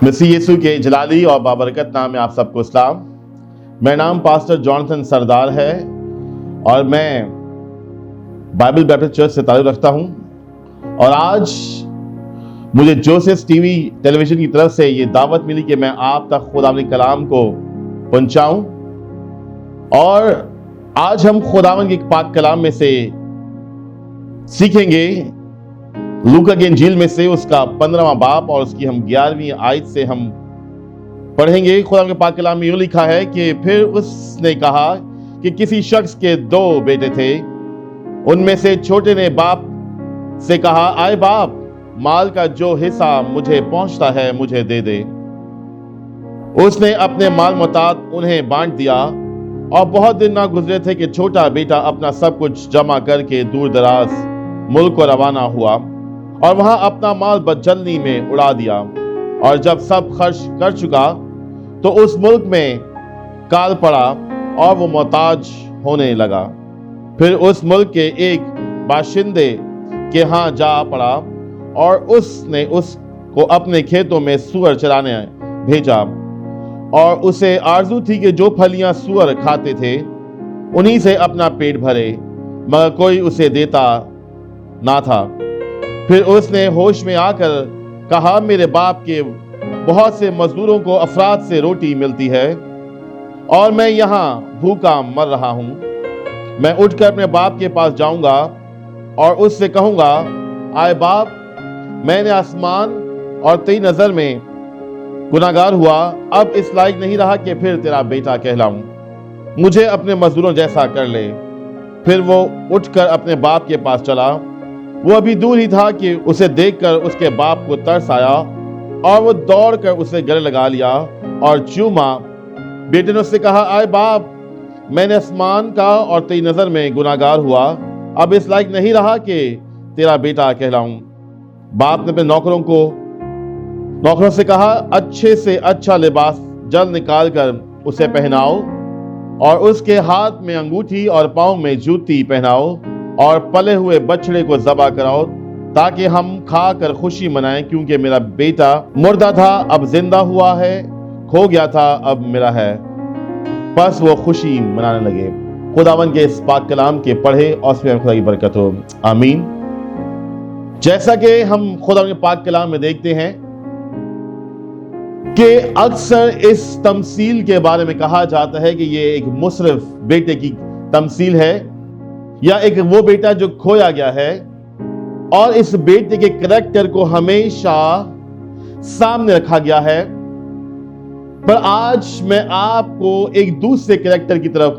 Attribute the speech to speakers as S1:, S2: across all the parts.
S1: मसीह यीशु के जलाली और बाबरकत नाम में आप सबको सलाम। मेरा नाम पास्टर जॉनथन सरदार है और मैं बाइबल बैप्टिस्ट चर्च से ताल्लुक़ रखता हूँ। और आज मुझे जोसेफ टीवी टेलीविज़न की तरफ से ये दावत मिली कि मैं आप तक खुदावंद के कलाम को पहुँचाऊँ। और आज हम खुदावंद के पाक कलाम में से सीखेंगे लूका की इंजील में से उसका 15वां बाब और उसकी हम 11वीं आयत से हम पढ़ेंगे। खुदा के पाक कलाम में यूं लिखा है कि फिर उसने कहा कि किसी शख्स के 2 बेटे थे। उनमें से छोटे ने बाप से कहा, आए बाप, माल का जो हिस्सा मुझे पहुंचता है मुझे दे दे। उसने अपने माल मुताबिक उन्हें बांट दिया। और बहुत दिन ना गुजरे थे कि छोटा बेटा अपना सब कुछ जमा करके दूर दराज मुल्क को रवाना हुआ और वहां अपना माल बदजल्दी में उड़ा दिया। और जब सब खर्च कर चुका तो उस मुल्क में काल पड़ा और वो मोहताज होने लगा। फिर उस मुल्क के एक बाशिंदे के यहाँ जा पड़ा और उसने उसको अपने खेतों में सूअर चराने भेजा। और उसे आरजू थी कि जो फलियां सूअर खाते थे उन्हीं से अपना पेट भरे, मगर कोई उसे देता ना था। फिर उसने होश में आकर कहा, मेरे बाप के बहुत से मजदूरों को अफराद से रोटी मिलती है और मैं यहाँ भूखा मर रहा हूँ। मैं उठकर अपने बाप के पास जाऊंगा और उससे कहूंगा, आए बाप, मैंने आसमान और तेरी नजर में गुनाहगार हुआ, अब इस लायक नहीं रहा कि फिर तेरा बेटा कहलाऊं। मुझे अपने मजदूरों जैसा कर ले। फिर वो उठकर अपने बाप के पास चला। वो अभी दूर ही था कि उसे देखकर उसके बाप को तरस आया और वो दौड़कर उसे गले लगा लिया और चूमा। बेटे ने उससे कहा, आए बाप, मैंने आसमान का और तेरी नजर में गुनाहगार हुआ, अब इस लायक नहीं रहा कि तेरा बेटा कहलाऊं। बाप ने अपने नौकरों से कहा, अच्छे से अच्छा लिबास जल्द निकाल कर उसे पहनाओ और उसके हाथ में अंगूठी और पांव में जूती पहनाओ और पले हुए बछड़े को ज़बह कराओ ताकि हम खा कर खुशी मनाएं, क्योंकि मेरा बेटा मुर्दा था अब जिंदा हुआ है, खो गया था अब मिला है। बस वो खुशी मनाने लगे। खुदावंद के इस पाक कलाम के पढ़े और उसमें खुदा की बरकत हो, आमीन। जैसा कि हम खुदावंद के पाक कलाम में देखते हैं कि अक्सर इस तमसील के बारे में कहा जाता है कि ये एक मुसरिफ बेटे की तमसील है या एक वो बेटा जो खोया गया है। और इस बेटे के करैक्टर को हमेशा सामने रखा गया है। पर आज मैं आपको एक दूसरे करैक्टर की तरफ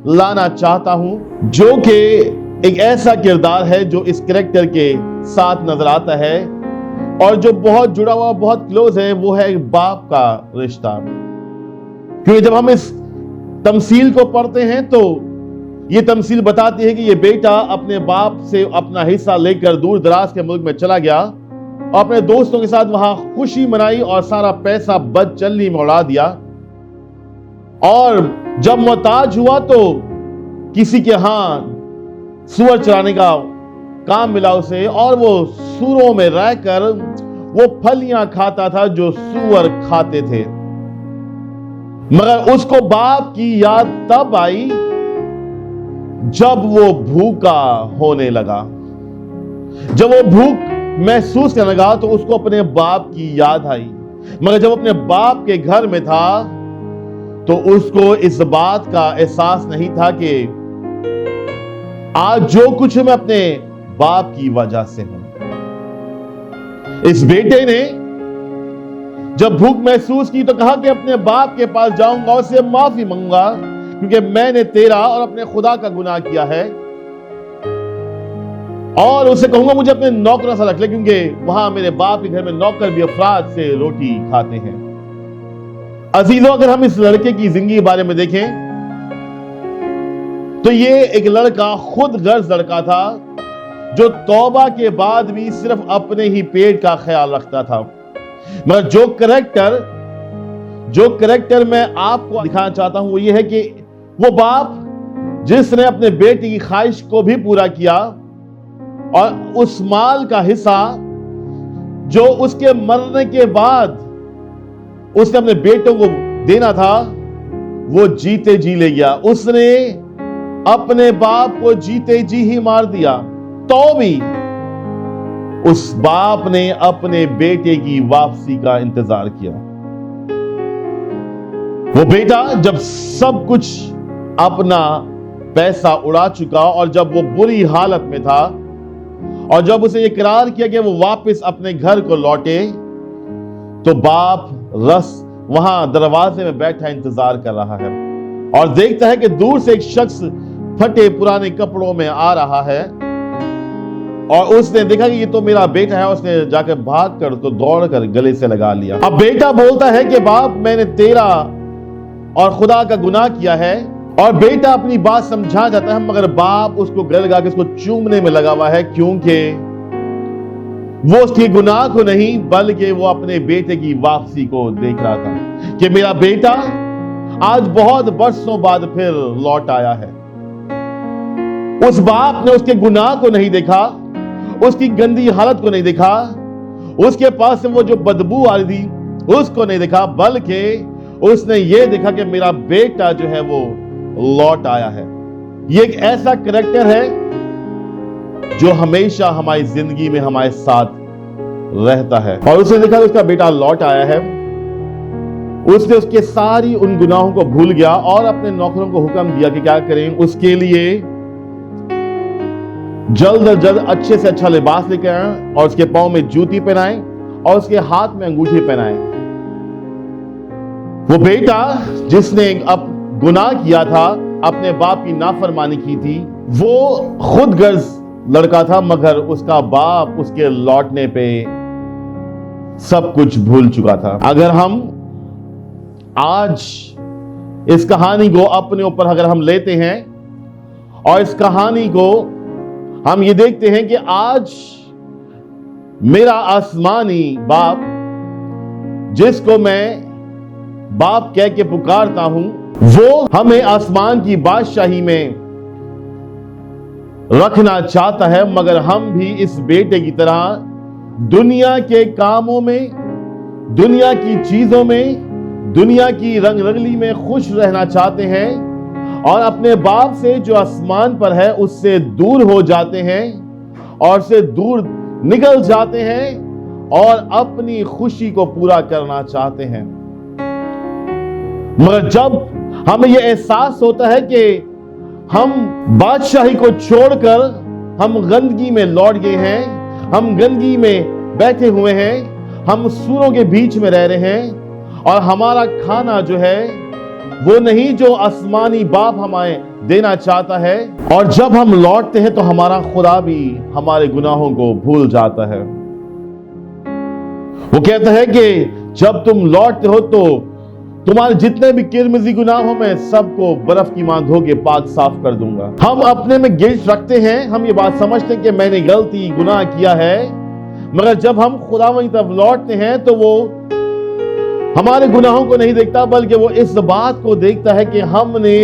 S1: लाना चाहता हूं, जो कि एक ऐसा किरदार है जो इस करैक्टर के साथ नजर आता है और जो बहुत जुड़ा हुआ, बहुत क्लोज है। वो है बाप का रिश्ता। क्योंकि जब हम इस तमसील को पढ़ते हैं तो ये तमसील बताती है कि ये बेटा अपने बाप से अपना हिस्सा लेकर दूर दराज के मुल्क में चला गया और अपने दोस्तों के साथ वहां खुशी मनाई और सारा पैसा बदचल्ली में उड़ा दिया। और जब मोहताज हुआ तो किसी के यहां सूअर चराने का काम मिला उसे और वो सूरों में रहकर वो फलियां खाता था जो सूअर खाते थे। मगर उसको बाप की याद तब आई जब वो भूखा होने लगा। जब वो भूख महसूस करने लगा तो उसको अपने बाप की याद आई। मगर जब अपने बाप के घर में था तो उसको इस बात का एहसास नहीं था कि आज जो कुछ मैं अपने बाप की वजह से हूं। इस बेटे ने जब भूख महसूस की तो कहा कि अपने बाप के पास जाऊंगा, उससे माफी मांगूंगा, क्योंकि मैंने तेरा और अपने खुदा का गुनाह किया है। और उसे कहूंगा मुझे अपने नौकरों से रख ले, क्योंकि वहां मेरे बाप के घर में नौकर भी अफराद से रोटी खाते हैं। अजीजों, अगर हम इस लड़के की जिंदगी के बारे में देखें तो ये एक लड़का खुद गर्ज लड़का था जो तौबा के बाद भी सिर्फ अपने ही पेट का ख्याल रखता था। मगर जो करैक्टर मैं आपको दिखाना चाहता हूं वो ये है कि वो बाप जिसने अपने बेटे की ख्वाहिश को भी पूरा किया और उस माल का हिस्सा जो उसके मरने के बाद उसने अपने बेटों को देना था, वो जीते जी ले गया। उसने अपने बाप को जीते जी ही मार दिया, तो भी उस बाप ने अपने बेटे की वापसी का इंतजार किया। वो बेटा जब सब कुछ अपना पैसा उड़ा चुका और जब वो बुरी हालत में था और जब उसे इकरार किया कि वो वापस अपने घर को लौटे, तो बाप वहां दरवाजे में बैठा इंतजार कर रहा है और देखता है कि दूर से एक शख्स फटे पुराने कपड़ों में आ रहा है और उसने देखा कि ये तो मेरा बेटा है। उसने जाकर भाग कर तो दौड़ कर गले से लगा लिया। अब बेटा बोलता है कि बाप, मैंने तेरा और खुदा का गुनाह किया है, और बेटा अपनी बात समझा जाता है, मगर बाप उसको गले लगा के उसको चूमने में लगा हुआ है, क्योंकि वो उसके गुनाह को नहीं बल्कि वो अपने बेटे की वापसी को देख रहा था कि मेरा बेटा आज बहुत बरसों बाद फिर लौट आया है। उस बाप ने उसके गुनाह को नहीं देखा, उसकी गंदी हालत को नहीं देखा, उसके पास से वो जो बदबू आ रही थी उसको नहीं देखा, बल्कि उसने ये देखा कि मेरा बेटा जो है वो लौट आया है। ये एक ऐसा करैक्टर है जो हमेशा हमारी जिंदगी में हमारे साथ रहता है। और उसने देखा कि उसका बेटा लौट आया है, उसने उसके सारी उन गुनाहों को भूल गया और अपने नौकरों को हुक्म दिया कि क्या करें, उसके लिए जल्द से जल्द अच्छे से अच्छा लिबास लेकर आए और उसके पांव में जूती पहनाएं और उसके हाथ में अंगूठी पहनाएं। वो बेटा जिसने अब गुनाह किया था, अपने बाप की नाफरमानी की थी, वो खुद गर्ज लड़का था, मगर उसका बाप उसके लौटने पे सब कुछ भूल चुका था। अगर हम आज इस कहानी को अपने ऊपर अगर हम लेते हैं और इस कहानी को हम ये देखते हैं कि आज मेरा आसमानी बाप, जिसको मैं बाप कह के पुकारता हूं, वो हमें आसमान की बादशाही में रखना चाहता है, मगर हम भी इस बेटे की तरह दुनिया के कामों में, दुनिया की चीजों में, दुनिया की रंग रंगली में खुश रहना चाहते हैं और अपने बाप से जो आसमान पर है उससे दूर हो जाते हैं और से दूर निकल जाते हैं और अपनी खुशी को पूरा करना चाहते हैं। मगर जब हमें यह एहसास होता है कि हम बादशाही को छोड़कर हम गंदगी में लौट गए हैं, हम गंदगी में बैठे हुए हैं, हम सूरों के बीच में रह रहे हैं और हमारा खाना जो है वो नहीं जो आसमानी बाप हमें देना चाहता है, और जब हम लौटते हैं तो हमारा खुदा भी हमारे गुनाहों को भूल जाता है। वो कहता है कि जब तुम लौटते हो तो तुम्हारे जितने भी किरमिजी गुनाह हो मैं सबको बर्फ की मां धो के पाक साफ कर दूंगा। हम अपने में गिल्ट रखते हैं, हम ये बात समझते हैं कि मैंने गलती गुनाह किया है, मगर जब हम खुदावंद की तरफ लौटते हैं तो वो हमारे गुनाहों को नहीं देखता, बल्कि वो इस बात को देखता है कि हमने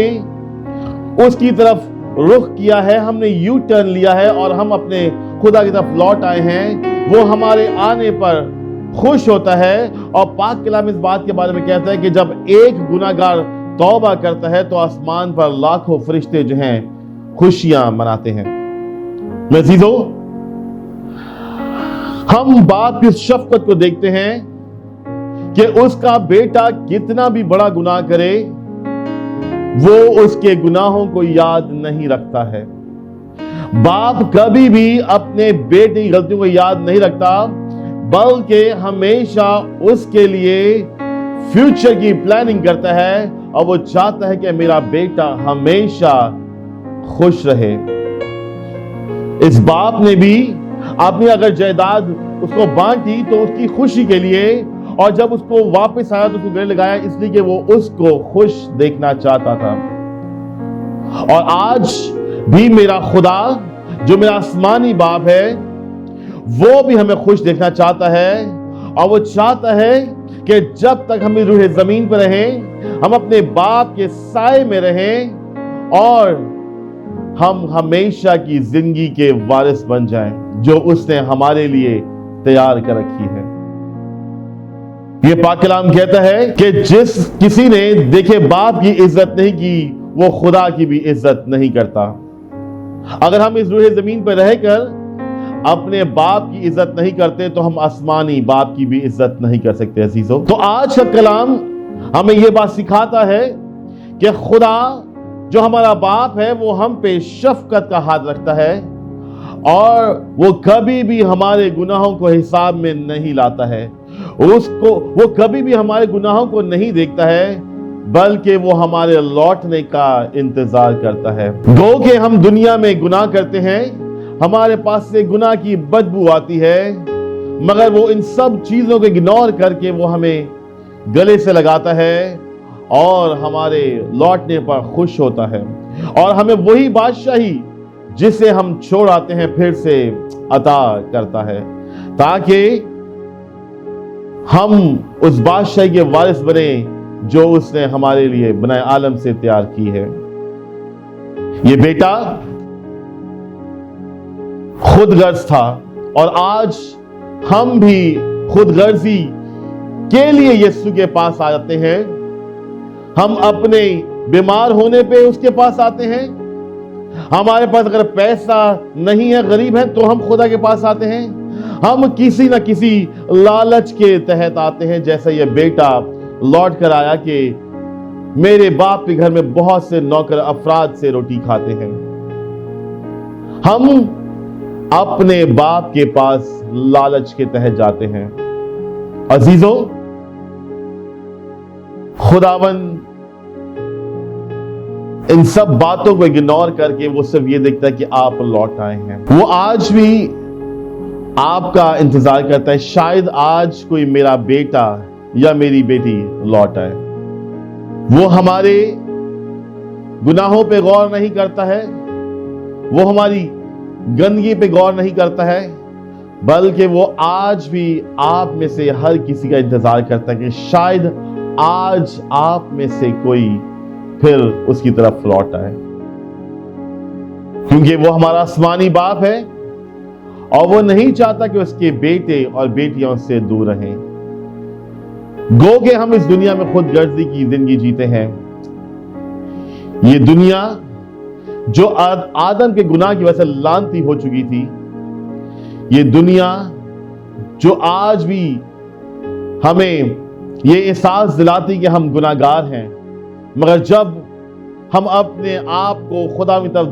S1: उसकी तरफ रुख किया है, हमने यू टर्न लिया है और हम अपने खुदा की तरफ लौट आए हैं। वो हमारे आने पर खुश होता है और पाक कलाम इस बात के बारे में कहता है कि जब एक गुनाहगार तौबा करता है तो आसमान पर लाखों फरिश्ते जो हैं खुशियां मनाते हैं। अज़ीज़ों, हम बाप की शफकत को देखते हैं कि उसका बेटा कितना भी बड़ा गुनाह करे वो उसके गुनाहों को याद नहीं रखता है। बाप कभी भी अपने बेटे की गलतियों को याद नहीं रखता, बल्कि हमेशा उसके लिए फ्यूचर की प्लानिंग करता है और वो चाहता है कि मेरा बेटा हमेशा खुश रहे। इस बाप ने भी अपनी अगर जायदाद उसको बांटी तो उसकी खुशी के लिए, और जब उसको वापस आया तो उसको गले लगाया इसलिए कि वो उसको खुश देखना चाहता था। और आज भी मेरा खुदा जो मेरा आसमानी बाप है वो भी हमें खुश देखना चाहता है, और वो चाहता है कि जब तक हम रूह जमीन पर रहें हम अपने बाप के साए में रहें और हम हमेशा की जिंदगी के वारिस बन जाएं जो उसने हमारे लिए तैयार कर रखी है। یہ پاک کلام کہتا ہے کہ جس کسی نے دیکھے باپ کی عزت نہیں کی وہ خدا کی بھی عزت نہیں کرتا۔ اگر ہم اس روح زمین پر رہ کر اپنے باپ کی عزت نہیں کرتے تو ہم آسمانی باپ کی بھی عزت نہیں کر سکتے عزیزو۔ تو آج کا کلام ہمیں یہ بات سکھاتا ہے کہ خدا جو ہمارا باپ ہے وہ ہم پہ شفقت کا ہاتھ رکھتا ہے اور وہ کبھی بھی ہمارے گناہوں کو حساب میں نہیں لاتا ہے، وہ کبھی بھی ہمارے گناہوں کو نہیں دیکھتا ہے بلکہ وہ ہمارے لوٹنے کا انتظار کرتا ہے۔ گو کہ ہم دنیا میں گناہ کرتے ہیں، ہمارے پاس سے گناہ کی بدبو آتی ہے، مگر وہ ان سب چیزوں کو اگنور کر کے وہ ہمیں گلے سے لگاتا ہے اور ہمارے لوٹنے پر خوش ہوتا ہے اور ہمیں وہی بادشاہی جسے ہم چھوڑ آتے ہیں پھر سے عطا کرتا ہے تاکہ ہم اس بادشاہی کے وارث بنے جو اس نے ہمارے لیے بنائے عالم سے تیار کی ہے۔ یہ بیٹا خود غرض تھا اور آج ہم بھی خود غرضی کے لیے یسوع کے پاس آتے ہیں۔ ہم اپنے بیمار ہونے پہ اس کے پاس آتے ہیں، ہمارے پاس اگر پیسہ نہیں ہے، غریب ہیں، تو ہم خدا کے پاس آتے ہیں۔ ہم کسی نہ کسی لالچ کے تحت آتے ہیں، جیسا یہ بیٹا لوٹ کر آیا کہ میرے باپ کے گھر میں بہت سے نوکر افراد سے روٹی کھاتے ہیں۔ ہم اپنے باپ کے پاس لالچ کے تحت جاتے ہیں۔ عزیزو، خداوند ان سب باتوں کو اگنور کر کے وہ صرف یہ دیکھتا ہے کہ آپ لوٹ آئے ہیں۔ وہ آج بھی آپ کا انتظار کرتا ہے، شاید آج کوئی میرا بیٹا یا میری بیٹی لوٹ آئے۔ وہ ہمارے گناہوں پہ غور نہیں کرتا ہے، وہ ہماری گندگی پہ غور نہیں کرتا ہے، بلکہ وہ آج بھی آپ میں سے ہر کسی کا انتظار کرتا ہے کہ شاید آج آپ میں سے کوئی پھر اس کی طرف لوٹ آئے، کیونکہ وہ ہمارا آسمانی باپ ہے اور وہ نہیں چاہتا کہ اس کے بیٹے اور بیٹیاں اس سے دور رہیں۔ گو کہ ہم اس دنیا میں خود غرضی کی زندگی جیتے ہیں۔ یہ دنیا جو آدم کے گناہ کی وجہ سے لعنتی ہو چکی تھی، یہ دنیا جو آج بھی ہمیں یہ احساس دلاتی کہ ہم گناہگار ہیں، مگر جب ہم اپنے آپ کو خدا کی طرف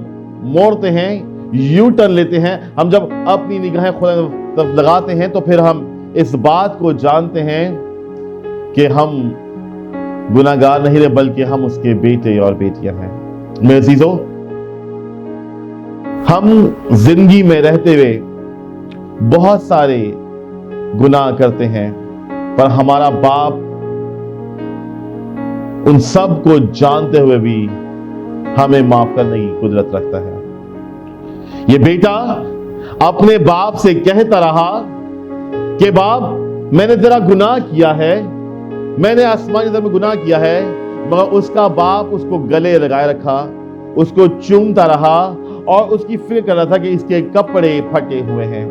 S1: موڑتے ہیں، یو ٹرن لیتے ہیں، ہم جب اپنی نگاہیں خدا کی طرف لگاتے ہیں تو پھر ہم اس بات کو جانتے ہیں کہ ہم گناہگار نہیں رہے بلکہ ہم اس کے بیٹے اور بیٹیاں ہیں۔ میرے عزیزو، ہم زندگی میں رہتے ہوئے بہت سارے گناہ کرتے ہیں، پر ہمارا باپ ان سب کو جانتے ہوئے بھی ہمیں معاف کرنے کی قدرت رکھتا ہے۔ یہ بیٹا اپنے باپ سے کہتا رہا کہ باپ، میں نے تیرا گناہ کیا ہے، میں نے آسمانی زمین میں گناہ کیا ہے، مگر اس کا باپ اس کو گلے لگائے رکھا، اس کو چومتا رہا اور اس کی فکر کر رہا تھا کہ اس کے کپڑے پھٹے ہوئے ہیں۔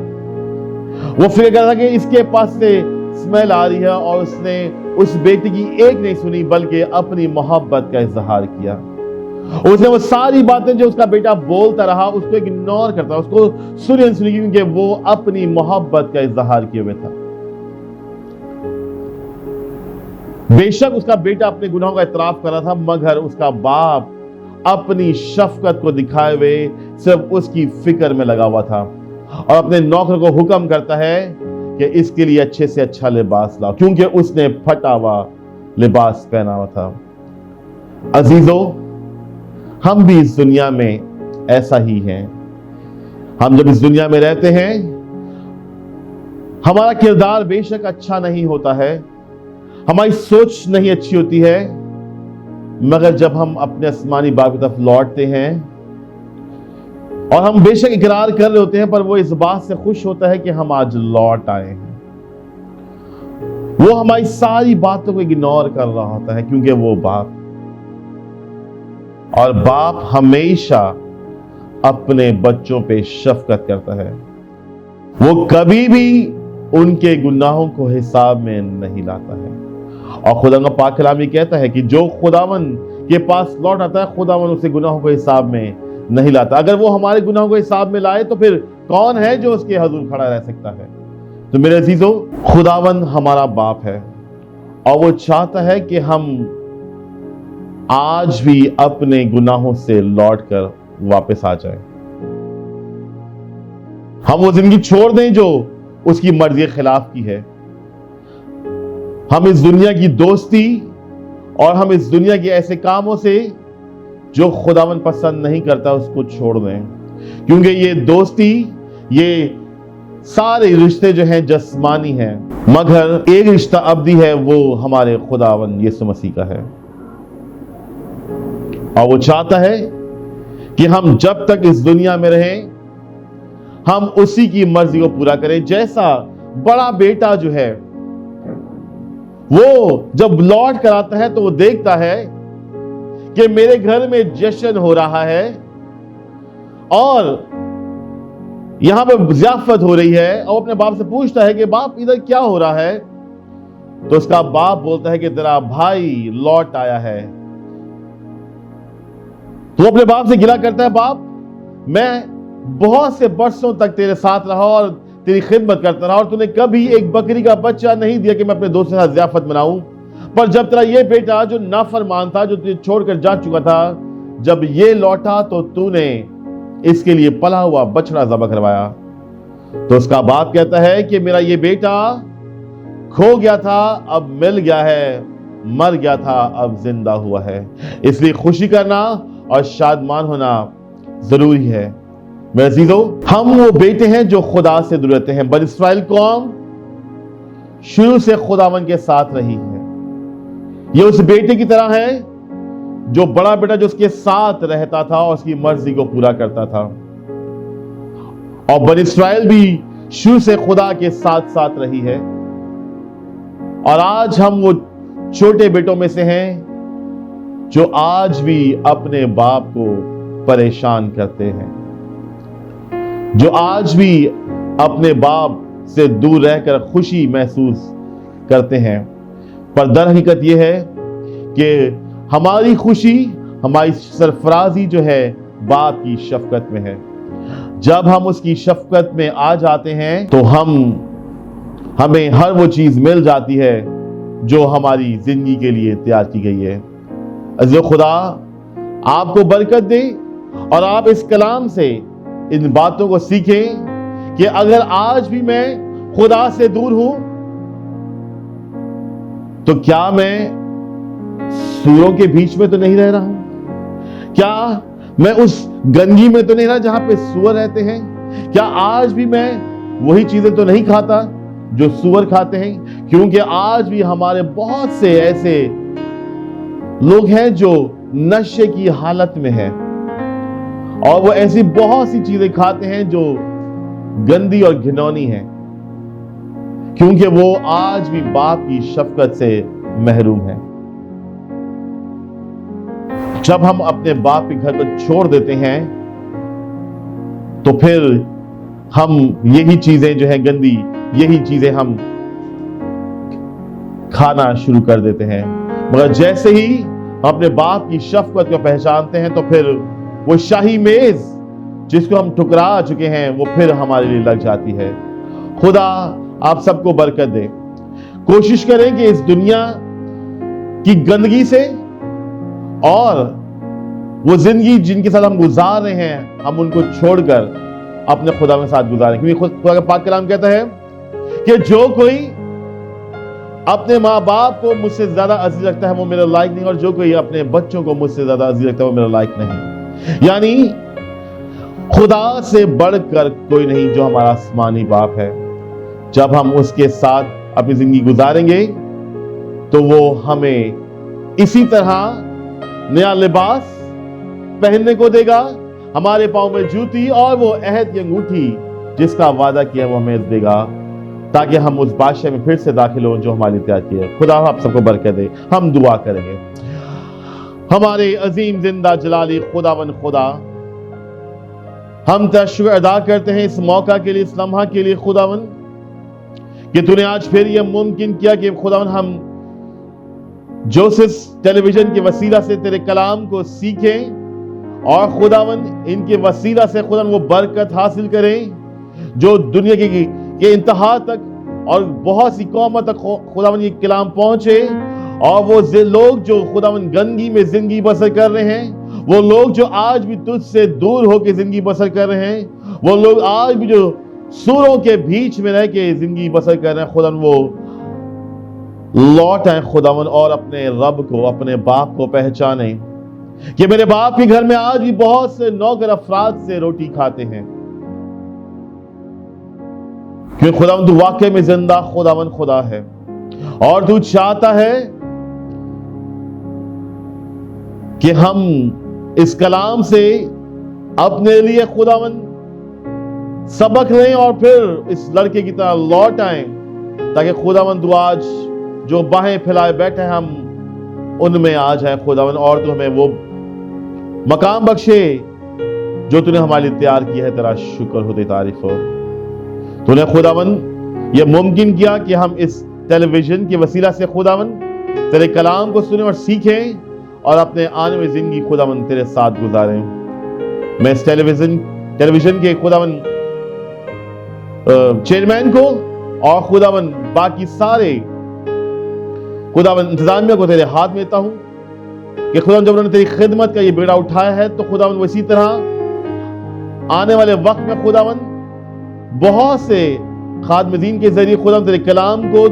S1: وہ فکر کر رہا تھا کہ اس کے پاس سے اسمیل آ رہی ہے، اور اس نے اس بیٹی کی ایک نہیں سنی بلکہ اپنی محبت کا اظہار کیا۔ اس نے وہ ساری باتیں جو اس کا بیٹا بولتا رہا اس کو اگنور کرتا رہا، اس کو سنی کیونکہ وہ اپنی محبت کا اظہار کیے ہوئے تھا۔ بے شک اس کا بیٹا اپنے گناہوں کا اعتراف کر رہا تھا، مگر اس کا باپ اپنی شفقت کو دکھائے ہوئے صرف اس کی فکر میں لگا ہوا تھا، اور اپنے نوکر کو حکم کرتا ہے کہ اس کے لیے اچھے سے اچھا لباس لاؤ، کیونکہ اس نے پھٹا ہوا لباس پہنا ہوا تھا۔ عزیزو، ہم بھی اس دنیا میں ایسا ہی ہیں۔ ہم جب اس دنیا میں رہتے ہیں، ہمارا کردار بے شک اچھا نہیں ہوتا ہے، ہماری سوچ نہیں اچھی ہوتی ہے، مگر جب ہم اپنے آسمانی باپ کی طرف لوٹتے ہیں اور ہم بے شک اقرار کر رہے ہوتے ہیں، پر وہ اس بات سے خوش ہوتا ہے کہ ہم آج لوٹ آئے ہیں۔ وہ ہماری ساری باتوں کو اگنور کر رہا ہوتا ہے کیونکہ وہ باپ، اور باپ ہمیشہ اپنے بچوں پہ شفقت کرتا ہے۔ وہ کبھی بھی उनके गुनाहों को हिसाब में नहीं लाता है। और खुदा का पाक कलाम ये कहता है कि जो खुदावन के पास लौट आता है, खुदावन उसे गुनाहों को हिसाब में नहीं लाता। अगर वो हमारे गुनाहों को हिसाब में लाए तो फिर कौन है जो उसके हजूर खड़ा रह सकता है? तो मेरे अजीजों, खुदावन हमारा बाप है और वो चाहता है कि हम आज भी अपने गुनाहों से लौटकर वापस आ जाएं। हम वो जिंदगी छोड़ दें जो उसकी मर्जी के खिलाफ की है। हम इस दुनिया की दोस्ती और हम इस दुनिया के ऐसे कामों से जो खुदावन पसंद नहीं करता उसको छोड़ दें, क्योंकि ये दोस्ती, ये सारे रिश्ते जो हैं जस्मानी हैं, मगर एक रिश्ता अब्दी है, वो हमारे खुदावन यीशु मसीह का है। और वो चाहता है कि हम जब तक इस दुनिया में रहें हम उसी की मर्जी को पूरा करें। जैसा बड़ा बेटा जो है वो जब लौट कर आता है तो वो देखता है कि मेरे घर में जश्न हो रहा है और यहां पे ज़ियाफत हो रही है, और अपने बाप से पूछता है कि बाप इधर क्या हो रहा है? तो उसका बाप बोलता है कि तेरा भाई लौट आया है। तो अपने बाप से गिला करता है, बाप मैं बहुत से बरसों तक तेरे साथ रहा और तेरी खिदमत करता रहा और तूने कभी एक बकरी का बच्चा नहीं दिया कि मैं अपने दोस्त के साथ ज़ियाफत मनाऊं। पर जब तेरा ये बेटा जो नाफरमान था, जो तुझे छोड़कर जा चुका था, जब ये लौटा तो तूने इसके लिए पला हुआ बछड़ा ज़बह करवाया। तो उसका बाप कहता है कि मेरा ये बेटा खो गया था, अब मिल गया है, मर गया था, अब जिंदा हुआ है। इसलिए खुशी करना और शादमान होना जरूरी है। मेरे अजीजों, हम वो बेटे हैं जो खुदा से दूर रहते हैं। बनी इस्राएल कौम शुरू से खुदावन के साथ रही है। ये उस बेटे की तरह है जो बड़ा बेटा जो उसके साथ रहता था और उसकी मर्जी को पूरा करता था। और बनी इस्राएल भी शुरू से खुदा के साथ साथ रही है। और आज हम वो छोटे बेटों में से हैं जो आज भी अपने बाप को परेशान करते हैं, जो आज भी अपने बाप से दूर रहकर खुशी महसूस करते हैं। पर दर हकीकत यह है कि हमारी खुशी, हमारी सरफराजी जो है बाप की शफकत में है। जब हम उसकी शफकत में आ जाते हैं तो हमें हर वो चीज मिल जाती है जो हमारी जिंदगी के लिए तैयार की गई है। अज़ीज़ खुदा आपको बरकत दे और आप इस कलाम से इन बातों को सीखें कि अगर आज भी मैं खुदा से दूर हूं तो क्या मैं सूरों के बीच में तो नहीं रह रहा हूं? क्या मैं उस गंदगी में तो नहीं रहा जहां पे सूअर रहते हैं? क्या आज भी मैं वही चीजें तो नहीं खाता जो सूअर खाते हैं? क्योंकि आज भी हमारे बहुत से ऐसे लोग हैं जो नशे की हालत में हैं और वो ऐसी बहुत सी चीजें खाते हैं जो गंदी और घिनौनी हैं, क्योंकि वो आज भी बाप की शफकत से महरूम है। जब हम अपने बाप के घर को छोड़ देते हैं तो फिर हम यही चीजें जो है गंदी, यही चीजें हम खाना शुरू कर देते हैं। मगर जैसे ही अपने बाप की शफकत को पहचानते हैं तो फिर वो शाही मेज जिसको हम ठुकरा चुके हैं वो फिर हमारे लिए लग जाती है। खुदा आप सबको बरकत दे। कोशिश करें कि इस दुनिया की गंदगी से और वो जिंदगी जिनके साथ हम गुजार रहे हैं हम उनको छोड़कर अपने खुदा के साथ गुजारें, क्योंकि खुदा का पाक कलाम कहता है कि जो कोई अपने माँ बाप को मुझसे ज्यादा अजीज रखता है वो मेरा लायक नहीं, और जो कोई अपने बच्चों को मुझसे ज्यादा अजीज रखता है वो मेरा लायक नहीं। यानी खुदा से बढ़कर कोई नहीं जो हमारा आसमानी बाप है। जब हम उसके साथ अपनी जिंदगी गुजारेंगे तो वो हमें इसी तरह नया लिबास पहनने को देगा, हमारे पांव में जूती और वो अहद की अंगूठी जिसका वादा किया वो हमें देगा, ताकि हम उस बादशाह में फिर से दाखिल हो जो हमारे लिए तैयार किया है। खुदा आप सबको बरकत दे। हम दुआ करेंगे। हमारे अजीम जिंदा जलाली खुदावन खुदा, हम तेरा शुक्र अदा करते हैं इस मौका के लिए, इस लम्हा के लिए खुदावन, کہ تو نے آج پھر یہ ممکن کیا کہ خداوند ہم جوسس ٹیلی ویژن کے وسیلہ سے تیرے کلام کو سیکھیں اور خداوند ان کے وسیلہ سے خداوند وہ برکت حاصل کریں جو دنیا کے انتہا تک اور بہت سی قوموں تک خداوند یہ کلام پہنچے، اور وہ لوگ جو خداوند گندگی میں زندگی بسر کر رہے ہیں، وہ لوگ جو آج بھی تجھ سے دور ہو کے زندگی بسر کر رہے ہیں، وہ لوگ آج بھی جو سوروں کے بیچ میں رہ کے زندگی بسر کر رہے ہیں، خداوند وہ لوٹ آئیں خداوند اور اپنے رب کو، اپنے باپ کو پہچانیں کہ میرے باپ کے گھر میں آج بھی بہت سے نوکر افراد سے روٹی کھاتے ہیں، کہ خداوند تو واقعی میں زندہ خداوند خدا ہے، اور تو چاہتا ہے کہ ہم اس کلام سے اپنے لیے خداوند سبق لیں اور پھر اس لڑکے کی طرح لوٹ آئیں، تاکہ خداوند تو آج جو باہیں پھیلائے بیٹھے ہم ان میں آ جائیں خداوند، اور تو ہمیں وہ مقام بخشے جو تو نے ہمارے لیے تیار کیا ہے۔ تیرا شکر ہو، تیری تعریف ہو۔ تو نے خداوند یہ ممکن کیا کہ ہم اس ٹیلی ویژن کے وسیلہ سے خداوند تیرے کلام کو سنیں اور سیکھیں اور اپنے آنے میں زندگی خداوند تیرے ساتھ گزاریں۔ میں اس ٹیلی ویژن کے خداوند چیئرمین کو اور خداوند باقی سارے خداوند انتظامیہ کو تیرے ہاتھ میں دیتا ہوں کہ خداوند جب انہوں نے تیری خدمت کا یہ بیڑا اٹھایا ہے تو خداوند اسی طرح آنے والے وقت میں خداوند بہت سے خادمین کے ذریعے خداوند تیرے کلام کو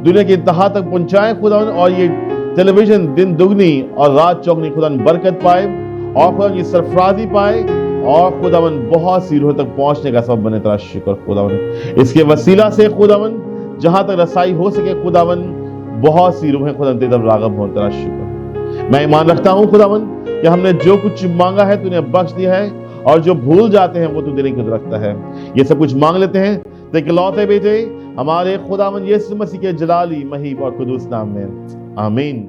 S1: دنیا کے انتہا تک پہنچائے خداوند، اور یہ ٹیلی ویژن دن دگنی اور رات چوگنی خداوند برکت پائے، اور خداوند یہ سرفرازی پائے، اور خداوند بہت سی روح تک پہنچنے کا سبب بنے۔ تیرا شکر خداوند، اس کے وسیلہ سے خداوند جہاں تک رسائی ہو سکے خداوند بہت سی روحیں خداوند تیری طرف راغب ہوں۔ تیرا شکر، میں ایمان رکھتا ہوں خداوند کہ ہم نے جو کچھ مانگا ہے تو نے بخش دیا ہے، اور جو بھول جاتے ہیں وہ تو دینے کی قدرت رکھتا ہے۔ یہ سب کچھ مانگ لیتے ہیں تاکہ لوتے بیٹے ہمارے خداوند یسوع مسیح کے جلالی مہیب اور قدوس نام میں، آمین۔